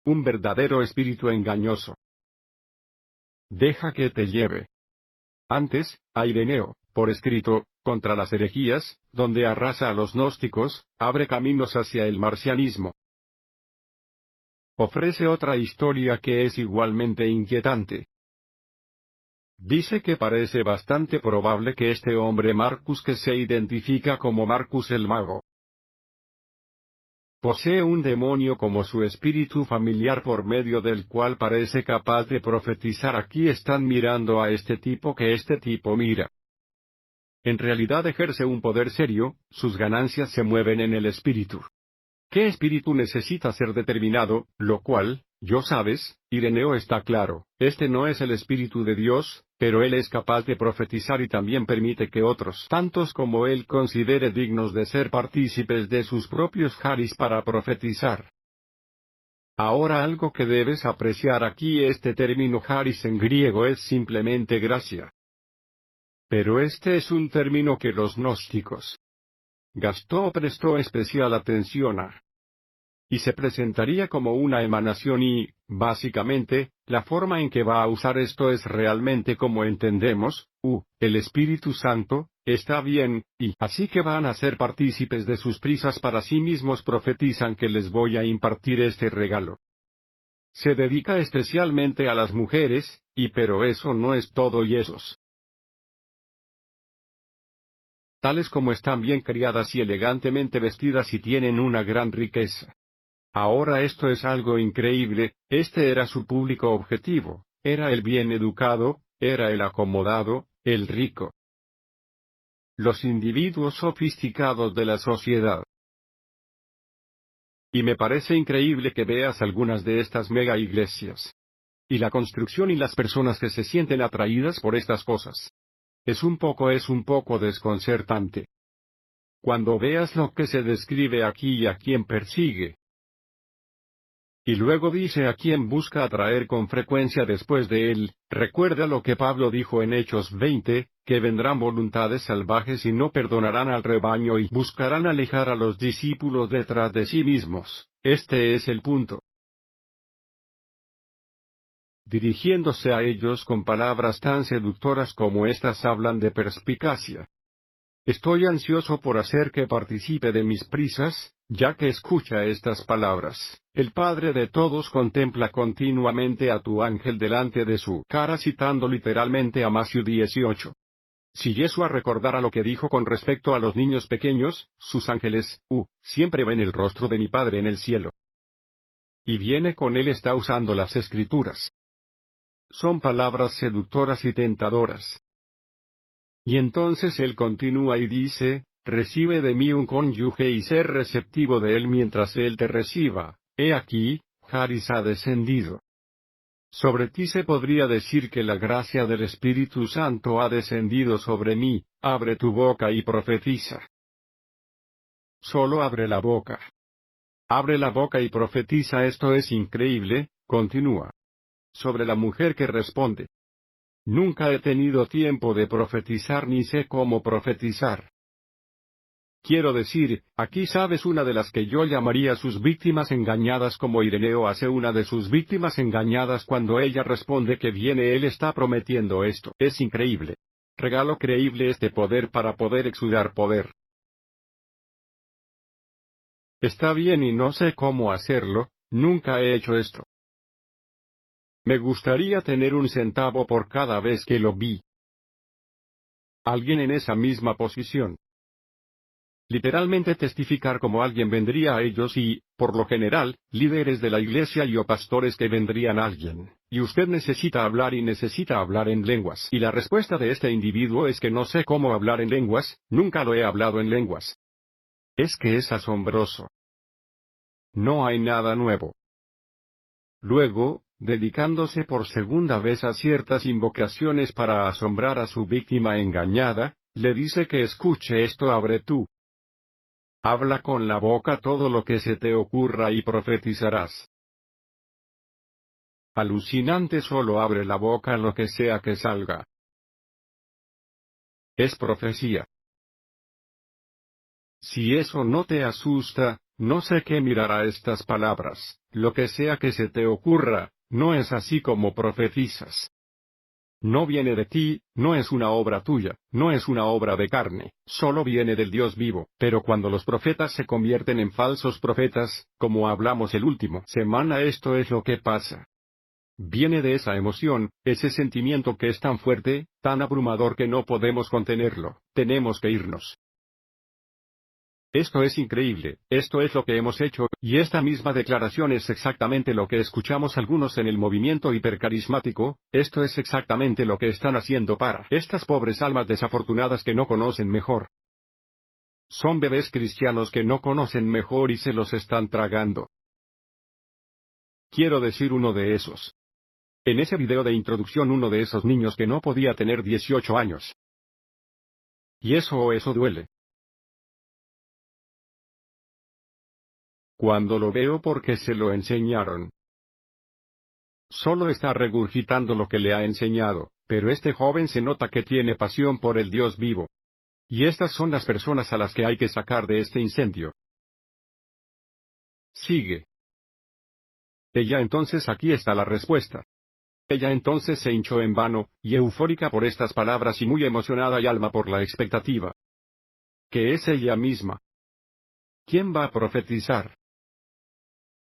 Un verdadero espíritu engañoso. Deja que te lleve. Antes, a Ireneo, por escrito, contra las herejías, donde arrasa a los gnósticos, abre caminos hacia el marcianismo. Ofrece otra historia que es igualmente inquietante. Dice que parece bastante probable que este hombre Marcus, que se identifica como Marcus el Mago, posee un demonio como su espíritu familiar por medio del cual parece capaz de profetizar. Aquí están mirando a este tipo que este tipo mira. En realidad ejerce un poder serio, sus ganancias se mueven en el espíritu. ¿Qué espíritu necesita ser determinado? Lo cual, yo sabes, Ireneo está claro, este no es el espíritu de Dios, pero él es capaz de profetizar y también permite que otros tantos como él considere dignos de ser partícipes de sus propios haris para profetizar. Ahora algo que debes apreciar aquí: este término haris en griego es simplemente gracia. Pero este es un término que los gnósticos Gastó prestó especial atención a. Y se presentaría como una emanación y, básicamente, la forma en que va a usar esto es realmente como entendemos, el Espíritu Santo, está bien, y así que van a ser partícipes de sus prisas para sí mismos profetizan que les voy a impartir este regalo. Se dedica especialmente a las mujeres, pero eso no es todo y esos tales como están bien criadas y elegantemente vestidas y tienen una gran riqueza. Ahora esto es algo increíble, este era su público objetivo, era el bien educado, era el acomodado, el rico. Los individuos sofisticados de la sociedad. Y me parece increíble que veas algunas de estas mega iglesias. Y la construcción y las personas que se sienten atraídas por estas cosas. Es un poco desconcertante. Cuando veas lo que se describe aquí y a quien persigue. Y luego dice a quien busca atraer con frecuencia después de él. Recuerda lo que Pablo dijo en Hechos 20, que vendrán voluntades salvajes y no perdonarán al rebaño y buscarán alejar a los discípulos detrás de sí mismos. Este es el punto. Dirigiéndose a ellos con palabras tan seductoras como estas hablan de perspicacia. Estoy ansioso por hacer que participe de mis prisas, ya que escucha estas palabras. El Padre de todos contempla continuamente a tu ángel delante de su cara, citando literalmente a Mateo 18. Si Yeshua recordara lo que dijo con respecto a los niños pequeños, sus ángeles, siempre ven el rostro de mi Padre en el cielo. Y viene con él, está usando las Escrituras. Son palabras seductoras y tentadoras. Y entonces él continúa y dice, recibe de mí un cónyuge y ser receptivo de él mientras él te reciba. He aquí, Haris ha descendido. Sobre ti se podría decir que la gracia del Espíritu Santo ha descendido sobre mí. Abre tu boca y profetiza. Solo abre la boca. Abre la boca y profetiza. Esto es increíble, continúa. Sobre la mujer que responde. Nunca he tenido tiempo de profetizar ni sé cómo profetizar. Quiero decir, aquí sabes una de las que yo llamaría sus víctimas engañadas, como Ireneo hace una de sus víctimas engañadas cuando ella responde que viene, él está prometiendo esto. Es increíble. Regalo creíble este poder para poder exudar poder. Está bien y no sé cómo hacerlo, nunca he hecho esto. Me gustaría tener un centavo por cada vez que lo vi. Alguien en esa misma posición. Literalmente testificar como alguien vendría a ellos y, por lo general, líderes de la iglesia o pastores que vendrían a alguien. Y usted necesita hablar y necesita hablar en lenguas. Y la respuesta de este individuo es que no sé cómo hablar en lenguas, nunca lo he hablado en lenguas. Es que es asombroso. No hay nada nuevo. Luego, dedicándose por segunda vez a ciertas invocaciones para asombrar a su víctima engañada, le dice que escuche esto: abre tú. Habla con la boca todo lo que se te ocurra y profetizarás. Alucinante, solo abre la boca lo que sea que salga. Es profecía. Si eso no te asusta, no sé qué mirará estas palabras. Lo que sea que se te ocurra, no es así como profetizas. No viene de ti, no es una obra tuya, no es una obra de carne, solo viene del Dios vivo. Pero cuando los profetas se convierten en falsos profetas, como hablamos el último semana, esto es lo que pasa. Viene de esa emoción, ese sentimiento que es tan fuerte, tan abrumador que no podemos contenerlo, tenemos que irnos. Esto es increíble, esto es lo que hemos hecho, y esta misma declaración es exactamente lo que escuchamos algunos en el movimiento hipercarismático, esto es exactamente lo que están haciendo para estas pobres almas desafortunadas que no conocen mejor. Son bebés cristianos que no conocen mejor y se los están tragando. Quiero decir uno de esos. En ese video de introducción uno de esos niños que no podía tener 18 años. Y eso duele. Cuando lo veo porque se lo enseñaron. Solo está regurgitando lo que le ha enseñado, pero este joven se nota que tiene pasión por el Dios vivo. Y estas son las personas a las que hay que sacar de este incendio. Sigue. Ella entonces aquí está la respuesta. Ella entonces se hinchó en vano, y eufórica por estas palabras y muy emocionada y alma por la expectativa. Que es ella misma. ¿Quién va a profetizar?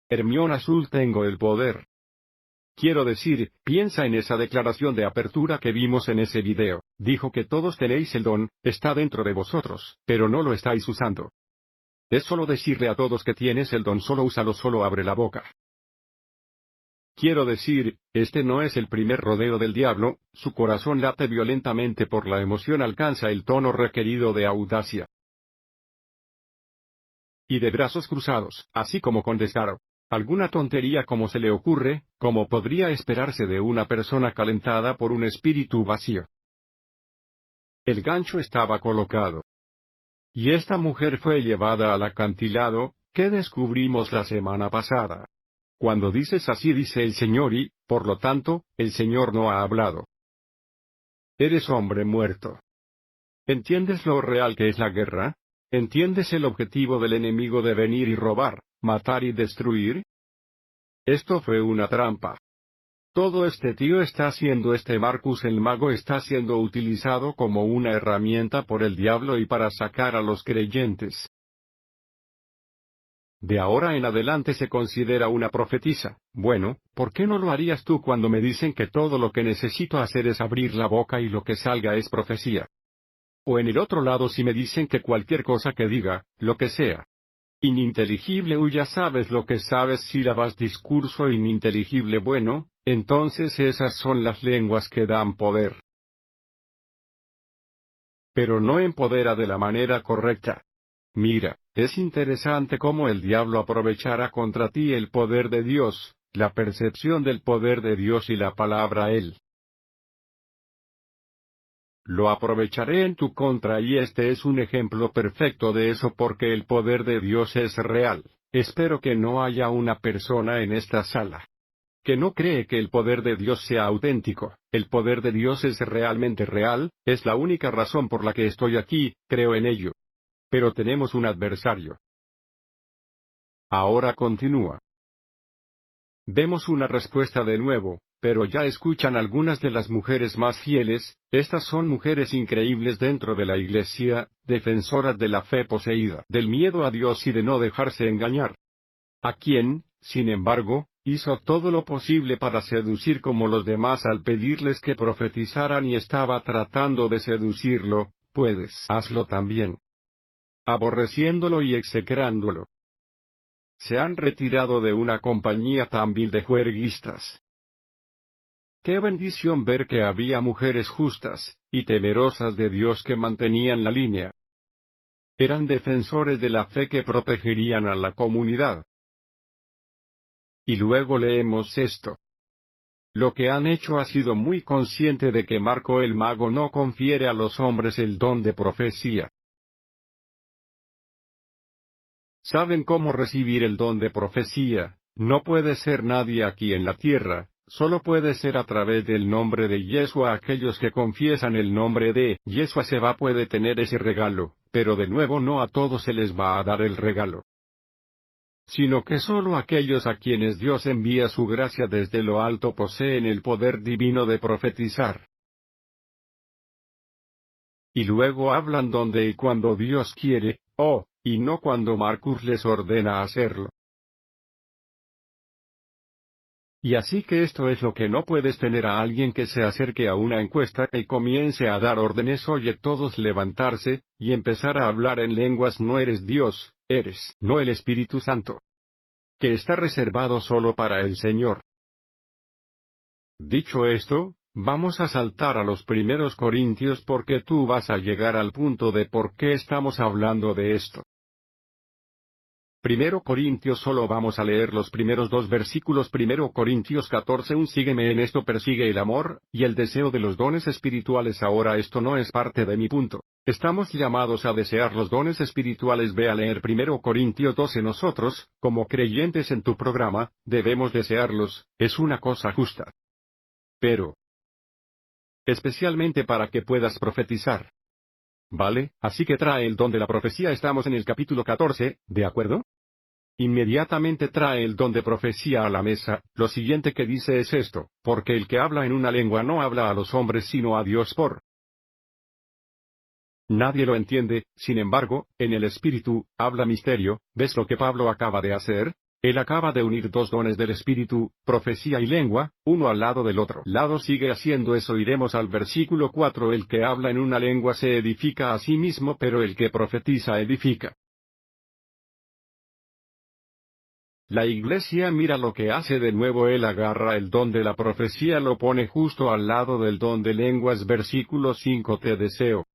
Hermión Azul, tengo el poder. Quiero decir, piensa en esa declaración de apertura que vimos en ese video. Dijo que todos tenéis el don, está dentro de vosotros, pero no lo estáis usando. Es solo decirle a todos que tienes el don, solo úsalo, solo abre la boca. Quiero decir, este no es el primer rodeo del diablo, su corazón late violentamente por la emoción, alcanza el tono requerido de audacia. Y de brazos cruzados, así como con descaro. Alguna tontería como se le ocurre, como podría esperarse de una persona calentada por un espíritu vacío. El gancho estaba colocado. Y esta mujer fue llevada al acantilado, que descubrimos la semana pasada. Cuando dices así dice el Señor y, por lo tanto, el Señor no ha hablado. Eres hombre muerto. ¿Entiendes lo real que es la guerra? ¿Entiendes el objetivo del enemigo de venir y robar, matar y destruir? Esto fue una trampa. Todo este tío está siendo Marcus el mago está siendo utilizado como una herramienta por el diablo y para sacar a los creyentes. De ahora en adelante se considera una profetisa. Bueno, ¿por qué no lo harías tú cuando me dicen que todo lo que necesito hacer es abrir la boca y lo que salga es profecía? O en el otro lado si me dicen que cualquier cosa que diga, lo que sea. Ininteligible, ya sabes lo que sabes, sílabas, discurso ininteligible, bueno, entonces esas son las lenguas que dan poder. Pero no empodera de la manera correcta. Mira, es interesante cómo el diablo aprovechará contra ti el poder de Dios, la percepción del poder de Dios y la palabra Él. Lo aprovecharé en tu contra y este es un ejemplo perfecto de eso porque el poder de Dios es real. Espero que no haya una persona en esta sala que no cree que el poder de Dios sea auténtico. El poder de Dios es realmente real, es la única razón por la que estoy aquí, creo en ello. Pero tenemos un adversario. Ahora continúa. Vemos una respuesta de nuevo, pero ya escuchan algunas de las mujeres más fieles, estas son mujeres increíbles dentro de la iglesia, defensoras de la fe poseída, del miedo a Dios y de no dejarse engañar. A quien, sin embargo, hizo todo lo posible para seducir como los demás al pedirles que profetizaran y estaba tratando de seducirlo, puedes hazlo también. Aborreciéndolo y execrándolo. Se han retirado de una compañía tan vil de juerguistas. Qué bendición ver que había mujeres justas, y temerosas de Dios que mantenían la línea. Eran defensores de la fe que protegerían a la comunidad. Y luego leemos esto. Lo que han hecho ha sido muy consciente de que Marco el mago no confiere a los hombres el don de profecía. Saben cómo recibir el don de profecía, no puede ser nadie aquí en la tierra, solo puede ser a través del nombre de Yeshua. Aquellos que confiesan el nombre de Yeshua puede tener ese regalo, pero de nuevo no a todos se les va a dar el regalo. Sino que solo aquellos a quienes Dios envía su gracia desde lo alto poseen el poder divino de profetizar. Y luego hablan donde y cuando Dios quiere, y no cuando Marcus les ordena hacerlo. Y así que esto es lo que no puedes tener a alguien que se acerque a una encuesta y comience a dar órdenes, oye todos levantarse, y empezar a hablar en lenguas. No eres Dios, eres no el Espíritu Santo, que está reservado solo para el Señor. Dicho esto, vamos a saltar a los primeros Corintios porque tú vas a llegar al punto de por qué estamos hablando de esto. Primero Corintios, solo vamos a leer los primeros 2 versículos. Primero Corintios 14:1. Sígueme en esto, persigue el amor, y el deseo de los dones espirituales. Ahora esto no es parte de mi punto. Estamos llamados a desear los dones espirituales. Ve a leer primero Corintios 12. Nosotros, como creyentes en tu programa, debemos desearlos, es una cosa justa. Pero, especialmente para que puedas profetizar. ¿Vale? Así que trae el don de la profecía. Estamos en el capítulo 14, ¿de acuerdo? Inmediatamente trae el don de profecía a la mesa. Lo siguiente que dice es esto: porque el que habla en una lengua no habla a los hombres sino a Dios. Nadie lo entiende, sin embargo, en el Espíritu, habla misterio. ¿Ves lo que Pablo acaba de hacer? Él acaba de unir 2 dones del Espíritu, profecía y lengua, uno al lado del otro. Lado sigue haciendo eso. Iremos al versículo 4. El que habla en una lengua se edifica a sí mismo, pero el que profetiza edifica. La iglesia mira lo que hace de nuevo. Él agarra el don de la profecía, lo pone justo al lado del don de lenguas. Versículo 5. Te deseo.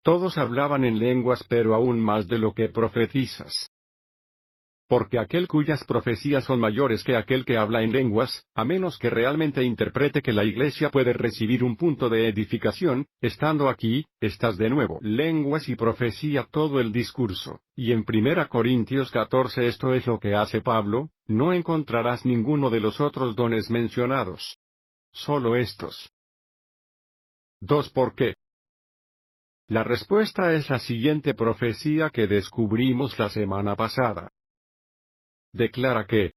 Todos hablaban en lenguas, pero aún más de lo que profetizas. Porque aquel cuyas profecías son mayores que aquel que habla en lenguas, a menos que realmente interprete. Que la iglesia puede recibir un punto de edificación, estando aquí, estás de nuevo. Lenguas y profecía, todo el discurso. Y en 1 Corintios 14 esto es lo que hace Pablo: no encontrarás ninguno de los otros dones mencionados. Solo estos. 2. ¿Por qué? La respuesta es la siguiente profecía que descubrimos la semana pasada. Declara que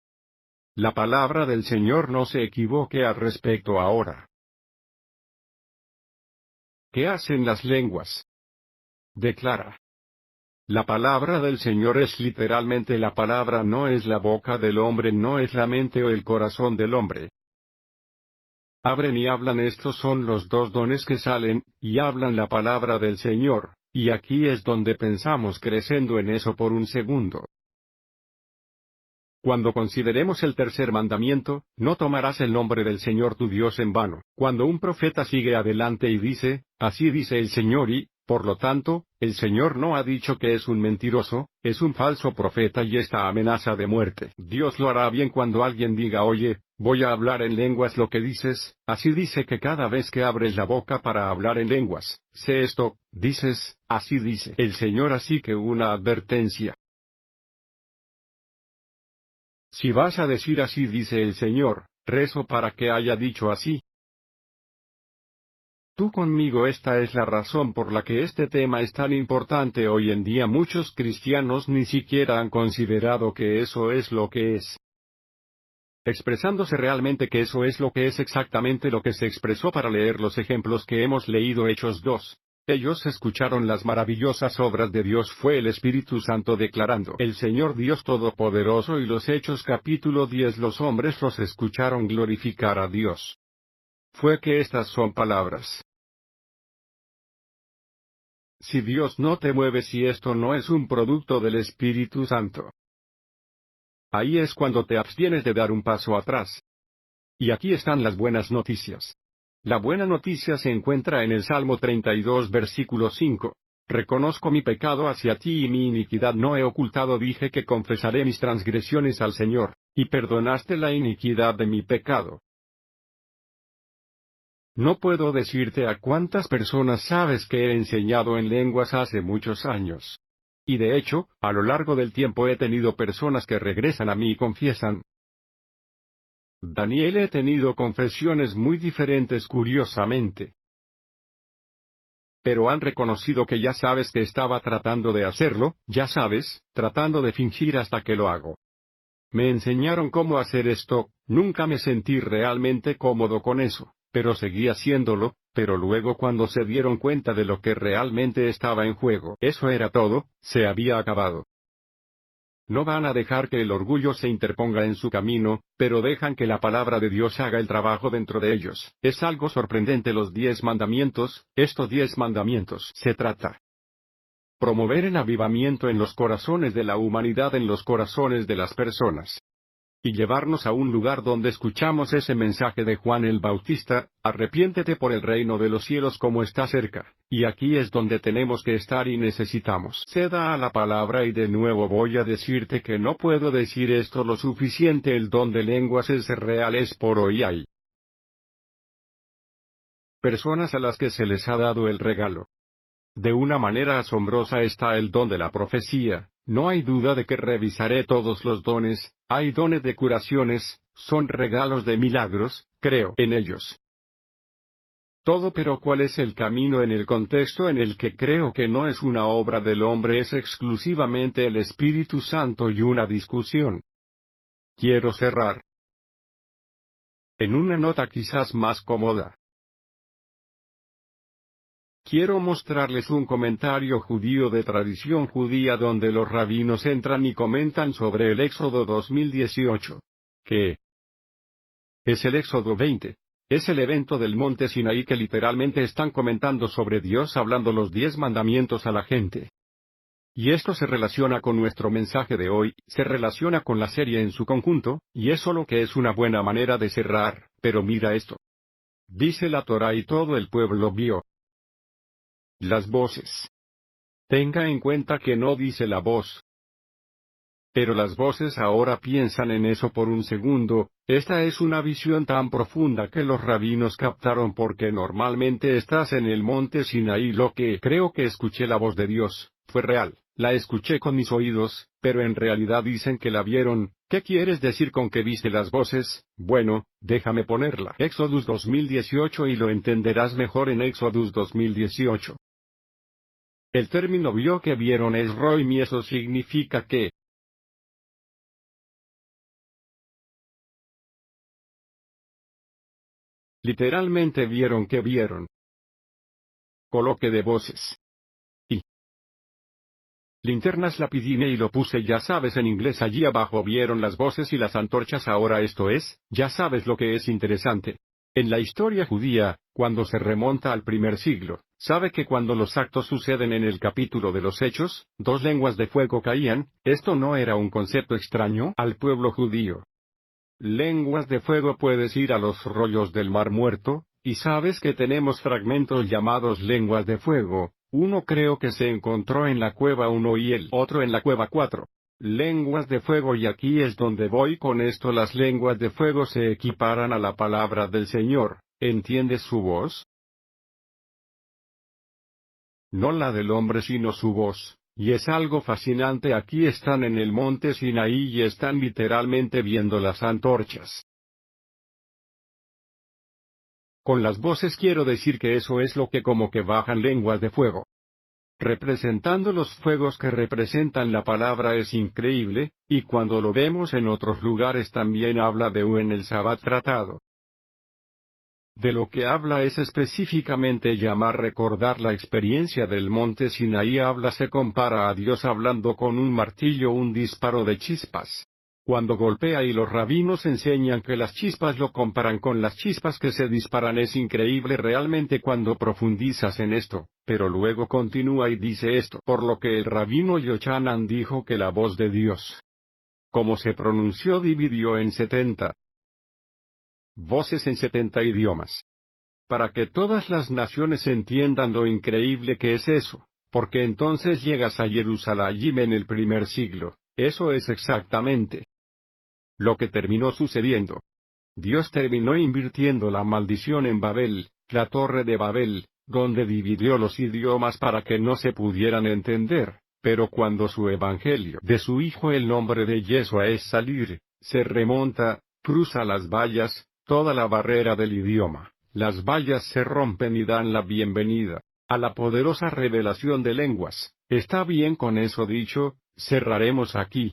la palabra del Señor no se equivoque al respecto ahora. ¿Qué hacen las lenguas? Declara. La palabra del Señor es literalmente la palabra, no es la boca del hombre, no es la mente o el corazón del hombre. Abren y hablan. Estos son los 2 dones que salen, y hablan la palabra del Señor, y aquí es donde pensamos creciendo en eso por un segundo. Cuando consideremos el tercer mandamiento, no tomarás el nombre del Señor tu Dios en vano. Cuando un profeta sigue adelante y dice, así dice el Señor, y, por lo tanto, el Señor no ha dicho que es un mentiroso, es un falso profeta y esta amenaza de muerte. Dios lo hará bien cuando alguien diga, oye, voy a hablar en lenguas. Lo que dices, así dice que cada vez que abres la boca para hablar en lenguas, sé esto, dices, así dice el Señor. Así que una advertencia. Si vas a decir así dice el Señor, rezo para que haya dicho así. Tú conmigo. Esta es la razón por la que este tema es tan importante hoy en día. Muchos cristianos ni siquiera han considerado que eso es lo que es. Expresándose realmente que eso es lo que es exactamente lo que se expresó. Para leer los ejemplos que hemos leído, Hechos 2. Ellos escucharon las maravillosas obras de Dios. Fue el Espíritu Santo declarando el Señor Dios Todopoderoso. Y los Hechos capítulo 10. Los hombres los escucharon glorificar a Dios. Fue que estas son palabras. Si Dios no te mueve, si esto no es un producto del Espíritu Santo, ahí es cuando te abstienes de dar un paso atrás. Y aquí están las buenas noticias. La buena noticia se encuentra en el Salmo 32 versículo 5. Reconozco mi pecado hacia ti y mi iniquidad no he ocultado. Dije que confesaré mis transgresiones al Señor, y perdonaste la iniquidad de mi pecado. No puedo decirte a cuántas personas sabes que he enseñado en lenguas hace muchos años. Y de hecho, a lo largo del tiempo he tenido personas que regresan a mí y confiesan. Daniel, he tenido confesiones muy diferentes curiosamente. Pero han reconocido que ya sabes que estaba tratando de hacerlo, ya sabes, tratando de fingir hasta que lo hago. Me enseñaron cómo hacer esto, nunca me sentí realmente cómodo con eso, pero seguí haciéndolo, Pero luego cuando se dieron cuenta de lo que realmente estaba en juego, eso era todo, se había acabado. No van a dejar que el orgullo se interponga en su camino, pero dejan que la palabra de Dios haga el trabajo dentro de ellos. Es algo sorprendente los 10 mandamientos, estos 10 mandamientos. Se trata promover el avivamiento en los corazones de la humanidad, en los corazones de las personas. Y llevarnos a un lugar donde escuchamos ese mensaje de Juan el Bautista: arrepiéntete por el reino de los cielos como está cerca. Y aquí es donde tenemos que estar y necesitamos. Ceda a la palabra, y de nuevo voy a decirte que no puedo decir esto lo suficiente: el don de lenguas es real, es por hoy. Hay personas a las que se les ha dado el regalo. De una manera asombrosa está el don de la profecía. No hay duda de que revisaré todos los dones. Hay dones de curaciones, son regalos de milagros, creo en ellos. Todo, pero ¿cuál es el camino en el contexto en el que creo que no es una obra del hombre, es exclusivamente el Espíritu Santo y una discusión? Quiero cerrar en una nota quizás más cómoda. Quiero mostrarles un comentario judío de tradición judía donde los rabinos entran y comentan sobre el Éxodo 2018. ¿Qué es el Éxodo 20? Es el evento del monte Sinaí que literalmente están comentando sobre Dios hablando los 10 mandamientos a la gente. Y esto se relaciona con nuestro mensaje de hoy, se relaciona con la serie en su conjunto, y es solo que es una buena manera de cerrar. Pero mira esto. Dice la Torá: y todo el pueblo vio las voces. Tenga en cuenta que no dice la voz. Pero las voces, ahora piensan en eso por un segundo. Esta es una visión tan profunda que los rabinos captaron, porque normalmente estás en el monte Sinaí. Lo que creo que escuché la voz de Dios, fue real, la escuché con mis oídos, pero en realidad dicen que la vieron. ¿Qué quieres decir con que viste las voces? Bueno, déjame ponerla. Éxodus 2018 y lo entenderás mejor en Éxodus 2018. El término vio que vieron es roim, y eso significa que literalmente vieron que vieron. Coloque de voces. Y linternas la pidine y lo puse, ya sabes, en inglés allí abajo. Vieron las voces y las antorchas. Ahora esto es, ya sabes lo que es interesante. En la historia judía, cuando se remonta al primer siglo, sabe que cuando los actos suceden en el capítulo de los Hechos, 2 lenguas de fuego caían. Esto no era un concepto extraño al pueblo judío. Lenguas de fuego, puedes ir a los rollos del Mar Muerto, y sabes que tenemos fragmentos llamados lenguas de fuego. Uno creo que se encontró en la cueva 1 y el otro en la cueva 4. Lenguas de fuego, y aquí es donde voy con esto. Las lenguas de fuego se equiparan a la palabra del Señor. ¿Entiendes su voz? No la del hombre, sino su voz. Y es algo fascinante. Aquí están en el monte Sinaí y están literalmente viendo las antorchas. Con las voces quiero decir que eso es lo que como que bajan lenguas de fuego. Representando los fuegos que representan la palabra. Es increíble, y cuando lo vemos en otros lugares también habla de en el Sabbat tratado. De lo que habla es específicamente llamar recordar la experiencia del monte Sinaí. Se compara a Dios hablando con un martillo, un disparo de chispas. Cuando golpea, y los rabinos enseñan que las chispas lo comparan con las chispas que se disparan. Es increíble realmente cuando profundizas en esto, pero luego continúa y dice esto: por lo que el rabino Yochanan dijo que la voz de Dios, como se pronunció, dividió en 70 voces en 70 idiomas. Para que todas las naciones entiendan lo increíble que es eso, porque entonces llegas a Jerusalén en el primer siglo. Eso es exactamente lo que terminó sucediendo. Dios terminó invirtiendo la maldición en Babel, la torre de Babel, donde dividió los idiomas para que no se pudieran entender. Pero cuando su evangelio de su Hijo, el nombre de Yeshua es salir, se remonta, cruza las vallas, toda la barrera del idioma, las vallas se rompen y dan la bienvenida a la poderosa revelación de lenguas. ¿Está bien con eso dicho? Cerraremos aquí.